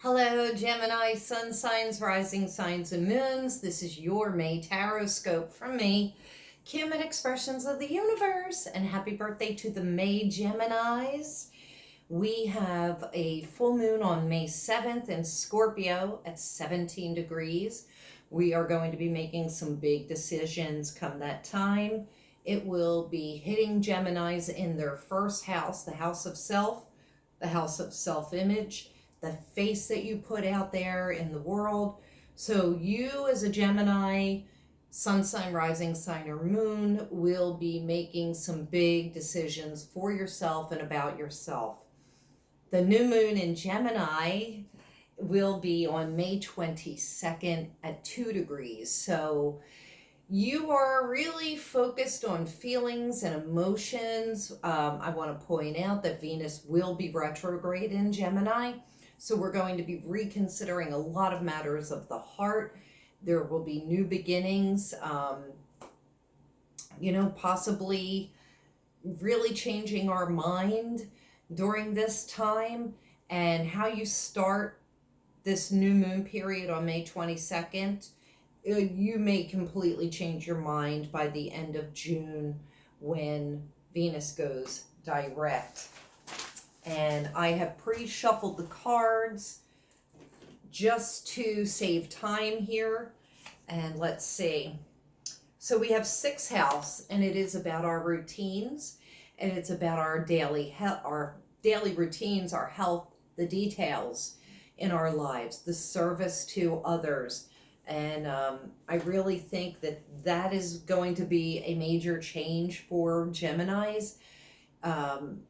Hello, Gemini, sun signs, rising signs, and moons. This is your May Tarot Scope from me, Kim at Expressions of the Universe, and happy birthday to the May Geminis. We have a full moon on May 7th in Scorpio at 17 degrees. We are going to be making some big decisions come that time. It will be hitting Geminis in their first house, the house of self, the house of self-image, the face that you put out there in the world. So you as a Gemini, sun sign, rising sign, or moon will be making some big decisions for yourself and about yourself. The new moon in Gemini will be on May 22nd at 2 degrees. So you are really focused on feelings and emotions. I want to point out that Venus will be retrograde in Gemini. So we're going to be reconsidering a lot of matters of the heart. There will be new beginnings, possibly really changing our mind during this time. And how you start this new moon period on May 22nd, you may completely change your mind by the end of June when Venus goes direct. And I have pre-shuffled the cards just to save time here. And let's see. So we have 6th house, and it is about our routines, and it's about our daily routines, our health, the details in our lives, the service to others. And I really think that is going to be a major change for Geminis.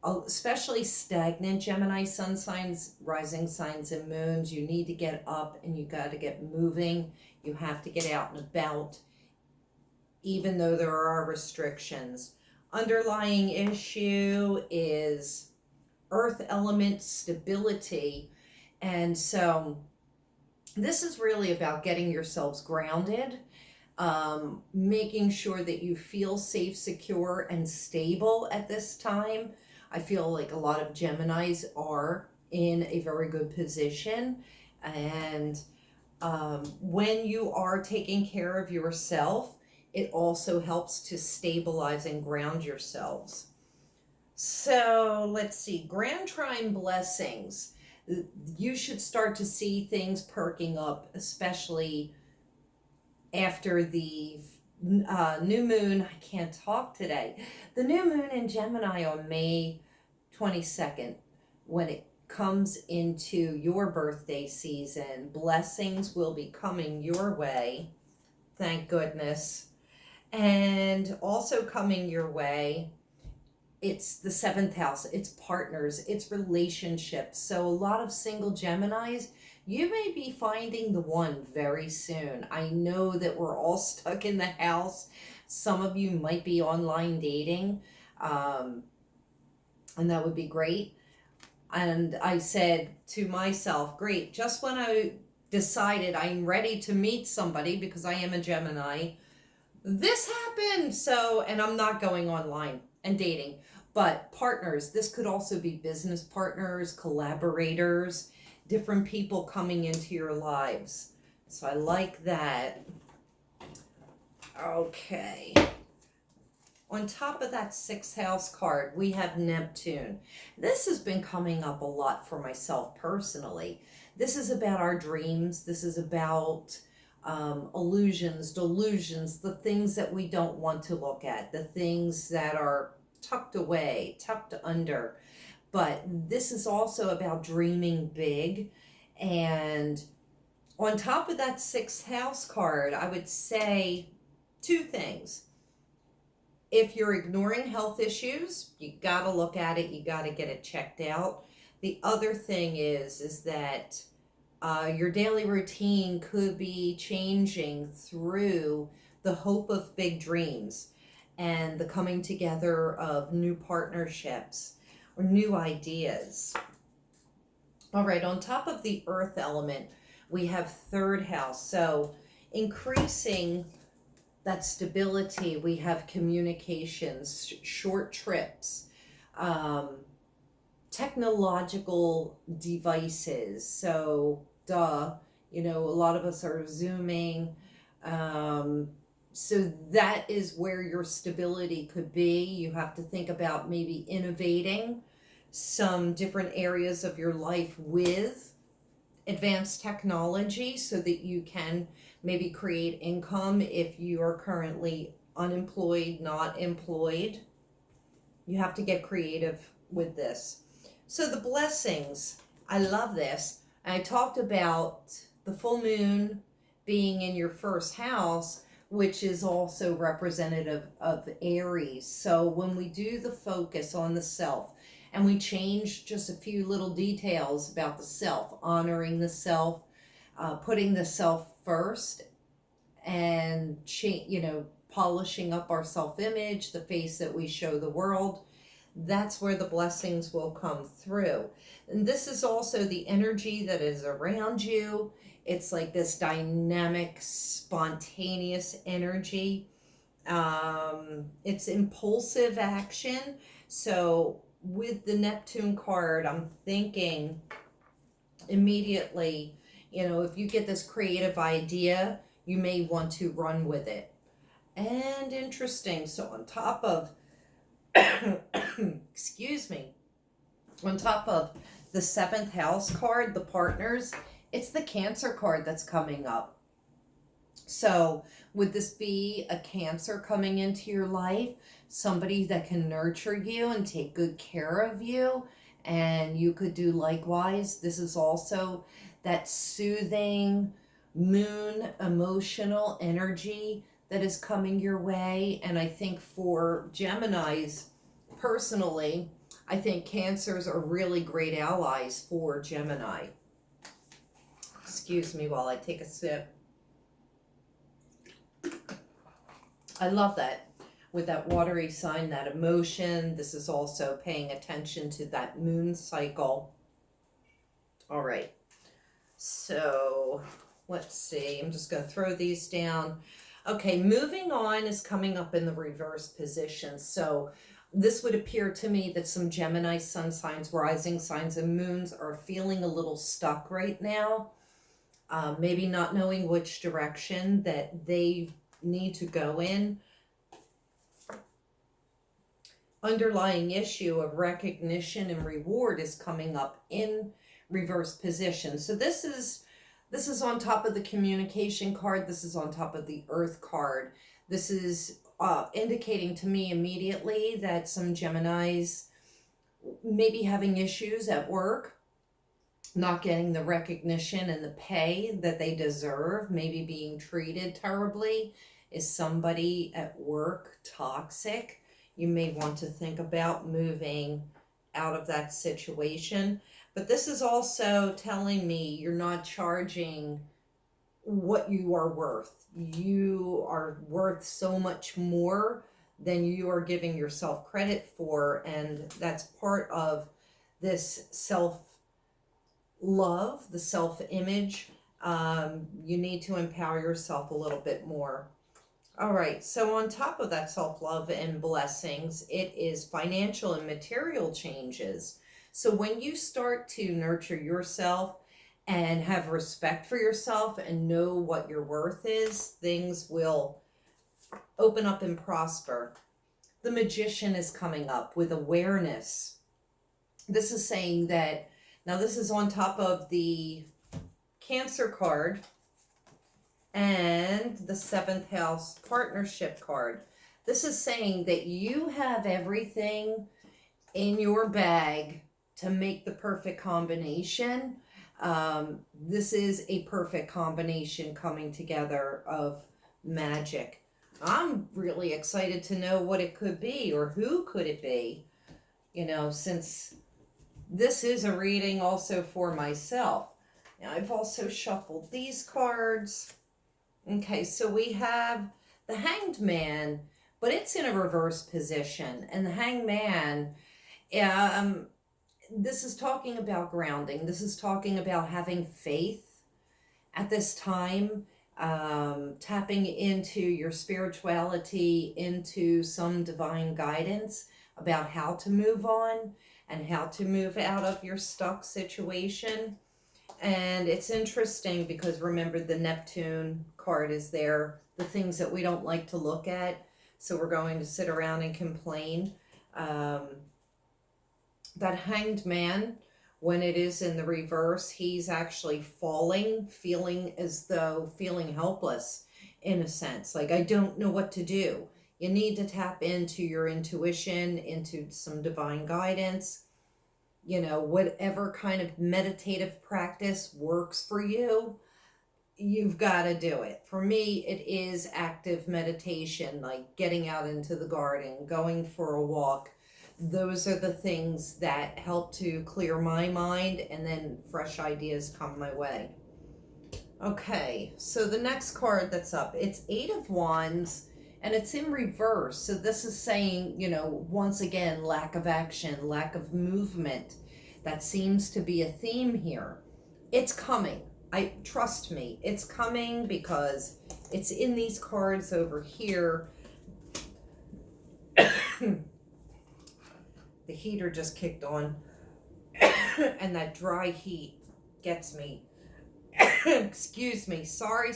Especially stagnant Gemini sun signs, rising signs, and moons. You need to get up and you got to get moving. You have to get out and about, even though there are restrictions. Underlying issue is earth element stability. And so this is really about getting yourselves grounded, making sure that you feel safe, secure, and stable at this time. I feel like a lot of Geminis are in a very good position. And when you are taking care of yourself, it also helps to stabilize and ground yourselves. So let's see, Grand Trine blessings. You should start to see things perking up, especially after the new moon. I can't talk today. The new moon in Gemini on May 22nd, when it comes into your birthday season, blessings will be coming your way. Thank goodness. And also coming your way, it's the 7th house, it's partners, it's relationships. So a lot of single Geminis, you may be finding the one very soon. I know that we're all stuck in the house. Some of you might be online dating, and that would be great. And I said to myself, great, just when I decided I'm ready to meet somebody, because I am a Gemini, this happened. So, and I'm not going online and dating, but partners, this could also be business partners, collaborators, different people coming into your lives. So I like that. Okay. On top of that 6th house card, we have Neptune. This has been coming up a lot for myself personally. This is about our dreams. This is about illusions, delusions, the things that we don't want to look at, the things that are tucked away, tucked under. But this is also about dreaming big. And on top of that 6th house card, I would say 2 things. If you're ignoring health issues, you got to look at it. You got to get it checked out. The other thing is that your daily routine could be changing through the hope of big dreams and the coming together of new partnerships or new ideas. All right, on top of the earth element, we have 3rd house. So increasing that stability, we have communications, short trips, technological devices. So, duh, you know, a lot of us are Zooming. So that is where your stability could be. You have to think about maybe innovating some different areas of your life with advanced technology so that you can maybe create income if you are currently unemployed, not employed. You have to get creative with this. So the blessings, I love this. I talked about the full moon being in your first house, which is also representative of Aries. So when we do the focus on the self and we change just a few little details about the self, honoring the self, putting the self first, and polishing up our self-image, the face that we show the world, that's where the blessings will come through. And this is also the energy that is around you. It's like this dynamic, spontaneous energy. It's impulsive action. So with the Neptune card, I'm thinking immediately, if you get this creative idea, you may want to run with it. And interesting, so on top of excuse me, on top of the 7th house card, the partners, it's the Cancer card that's coming up. So would this be a Cancer coming into your life? Somebody that can nurture you and take good care of you, and you could do likewise. This is also that soothing moon emotional energy that is coming your way. And I think for Geminis, personally, I think Cancers are really great allies for Gemini. Excuse me while I take a sip. I love that. With that watery sign, that emotion. This is also paying attention to that moon cycle. All right. So let's see. I'm just going to throw these down. Okay, moving on is coming up in the reverse position. So this would appear to me that some Gemini sun signs, rising signs, and moons are feeling a little stuck right now. Maybe not knowing which direction that they need to go in. Underlying issue of recognition and reward is coming up in reverse position. So this is on top of the communication card. This is on top of the earth card. This is indicating to me immediately that some Geminis may be having issues at work, not getting the recognition and the pay that they deserve, maybe being treated terribly. Is somebody at work toxic? You may want to think about moving out of that situation. But this is also telling me you're not charging what you are worth. You are worth so much more than you are giving yourself credit for. And that's part of this self-love, the self-image. You need to empower yourself a little bit more. All right, so on top of that self-love and blessings, it is financial and material changes. So when you start to nurture yourself and have respect for yourself and know what your worth is, things will open up and prosper. The Magician is coming up with awareness. This is saying that, now this is on top of the Cancer card and the 7th house partnership card. This is saying that you have everything in your bag to make the perfect combination. This is a perfect combination coming together of magic. I'm really excited to know what it could be, or who could it be, since this is a reading also for myself. Now, I've also shuffled these cards. Okay, so we have the Hanged Man, but it's in a reverse position. And the Hanged Man, this is talking about grounding. This is talking about having faith at this time, tapping into your spirituality, into some divine guidance about how to move on. and how to move out of your stuck situation. And it's interesting because remember, the Neptune card is there, the things that we don't like to look at. So we're going to sit around and complain. That Hanged Man, when it is in the reverse, he's actually falling, feeling helpless in a sense. Like, I don't know what to do. You need to tap into your intuition, into some divine guidance. You know, whatever kind of meditative practice works for you, you've got to do it. For me, it is active meditation, like getting out into the garden, going for a walk. Those are the things that help to clear my mind, and then fresh ideas come my way. Okay, so the next card that's up, it's 8 of Wands, and it's in reverse. So this is saying, you know, once again, lack of action, lack of movement. That seems to be a theme here. It's coming. Trust me, it's coming, because it's in these cards over here. The heater just kicked on, and that dry heat gets me. Excuse me. Sorry.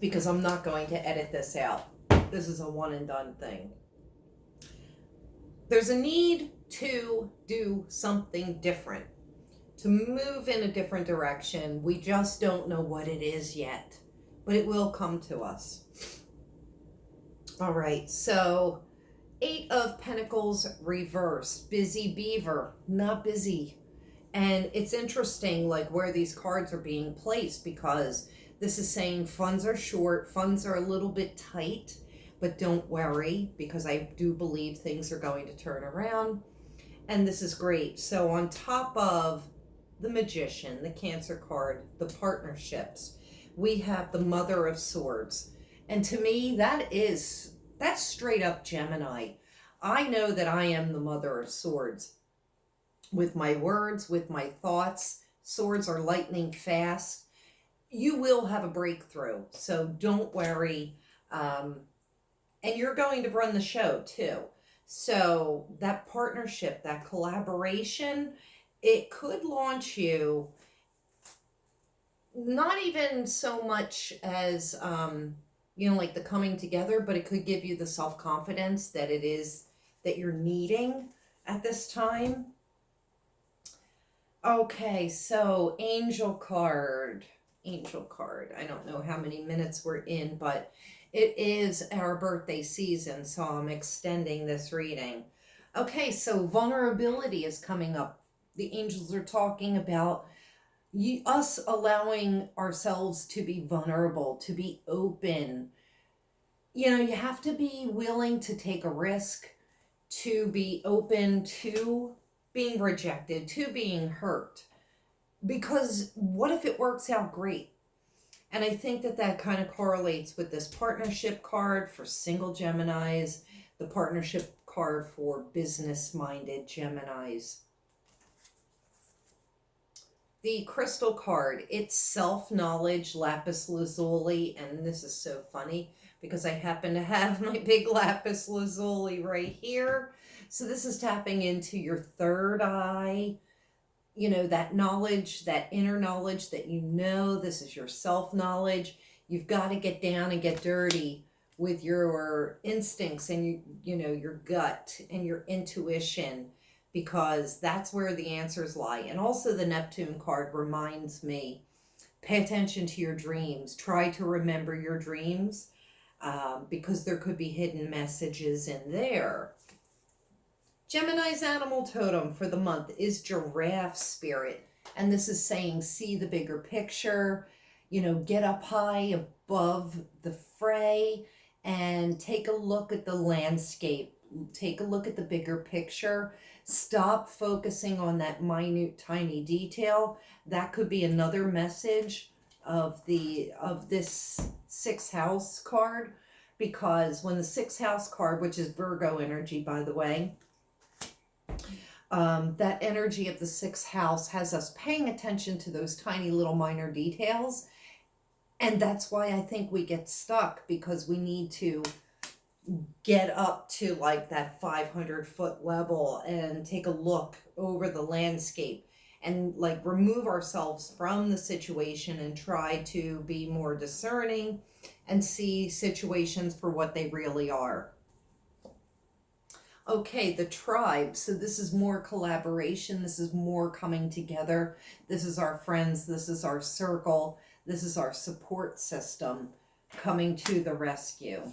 Because I'm not going to edit this out. This is a one and done thing. There's a need to do something different, to move in a different direction. We just don't know what it is yet, but it will come to us. All right, so 8 of Pentacles reversed. Busy beaver, not busy. And it's interesting, like, where these cards are being placed, because this is saying funds are short, funds are a little bit tight, but don't worry, because I do believe things are going to turn around. And this is great. So on top of the Magician, the Cancer card, the partnerships, we have the Mother of Swords. And to me, that's straight up Gemini. I know that I am the Mother of Swords. With my words, with my thoughts, swords are lightning fast. You will have a breakthrough, so don't worry. And you're going to run the show too. So that partnership, that collaboration, it could launch you, not even so much as, like the coming together, but it could give you the self-confidence that it is that you're needing at this time. Okay, so Angel card. I don't know how many minutes we're in, but it is our birthday season, so I'm extending this reading. Okay, so vulnerability is coming up. The angels are talking about us allowing ourselves to be vulnerable, to be open. You know, you have to be willing to take a risk, to be open to being rejected, to being hurt. Because what if it works out great? And I think that kind of correlates with this partnership card for single Geminis, the partnership card for business-minded Geminis. The crystal card, it's self-knowledge, lapis lazuli, and this is so funny because I happen to have my big lapis lazuli right here. So this is tapping into your third eye, you know, that knowledge, that inner knowledge that you know, this is your self-knowledge. You've got to get down and get dirty with your instincts and your gut and your intuition, because that's where the answers lie. And also the Neptune card reminds me, pay attention to your dreams. Try to remember your dreams, because there could be hidden messages in there. Gemini's animal totem for the month is giraffe spirit. And this is saying, see the bigger picture, get up high above the fray and take a look at the landscape. Take a look at the bigger picture. Stop focusing on that minute, tiny detail. That could be another message of this 6th house card, because when the 6th house card, which is Virgo energy, by the way, that energy of the 6th house has us paying attention to those tiny little minor details. And that's why I think we get stuck, because we need to, get up to like that 500-foot level and take a look over the landscape and like remove ourselves from the situation and try to be more discerning and see situations for what they really are. Okay, the tribe. So this is more collaboration. This is more coming together. This is our friends. This is our circle. This is our support system coming to the rescue.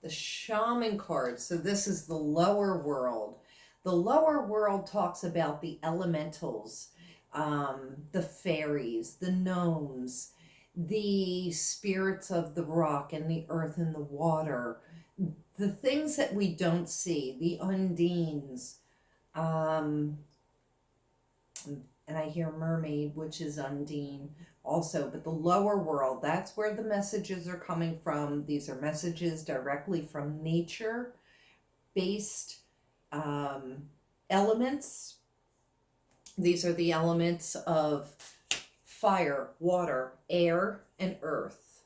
The shaman card. So this is the lower world. The lower world talks about the elementals, the fairies, the gnomes, the spirits of the rock and the earth and the water, the things that we don't see, the undines, and I hear mermaid, which is undine also, but the lower world, that's where the messages are coming from. These are messages directly from nature based elements. These are the elements of fire, water, air, and earth.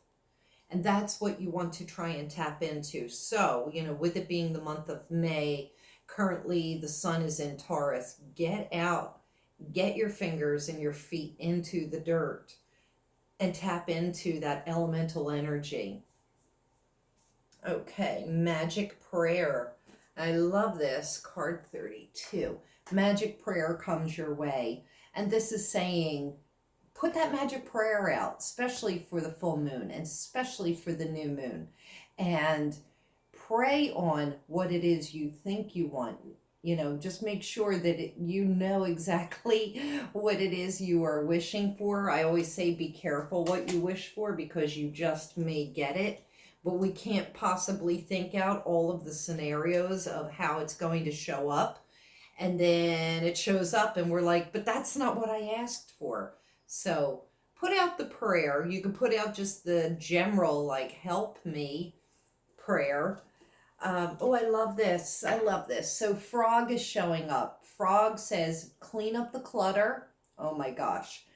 And that's what you want to try and tap into. So, with it being the month of May, currently the sun is in Taurus. Get out, get your fingers and your feet into the dirt and tap into that elemental energy. Okay, magic prayer. I love this, card 32. Magic prayer comes your way. And this is saying, put that magic prayer out, especially for the full moon and especially for the new moon. And pray on what it is you think you want. Just make sure that you know exactly what it is you are wishing for. I always say be careful what you wish for because you just may get it. But we can't possibly think out all of the scenarios of how it's going to show up. And then it shows up and we're like, but that's not what I asked for. So put out the prayer. You can put out just the general, like, help me prayer. Oh, I love this. I love this. So Frog is showing up. Frog says, clean up the clutter. Oh my gosh.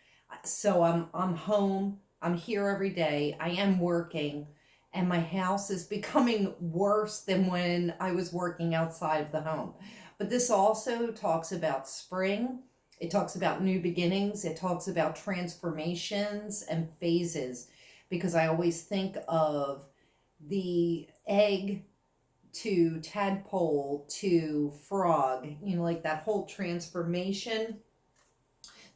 So I'm home. I'm here every day. I am working. And my house is becoming worse than when I was working outside of the home. But this also talks about spring. It talks about new beginnings. It talks about transformations and phases. Because I always think of the egg to tadpole to frog, like that whole transformation.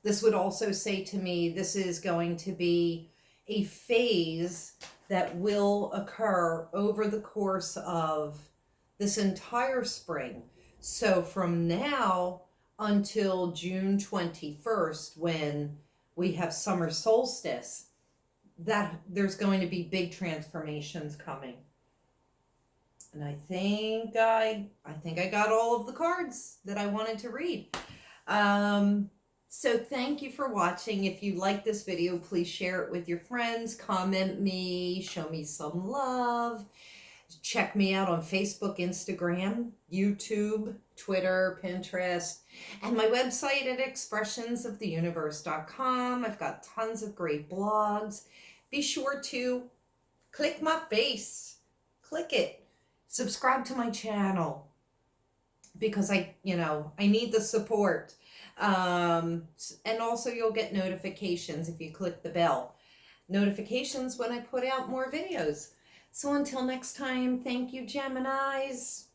This would also say to me, this is going to be a phase that will occur over the course of this entire spring. So from now until June 21st, when we have summer solstice, that there's going to be big transformations coming. And I think I got all of the cards that I wanted to read. So thank you for watching. If you like this video, please share it with your friends, comment me, show me some love. Check me out on Facebook, Instagram, YouTube, Twitter, Pinterest, and my website at expressionsoftheuniverse.com. I've got tons of great blogs. Be sure to click my face. Click it. Subscribe to my channel because I need the support. And also you'll get notifications if you click the bell. Notifications when I put out more videos. So until next time, thank you, Geminis.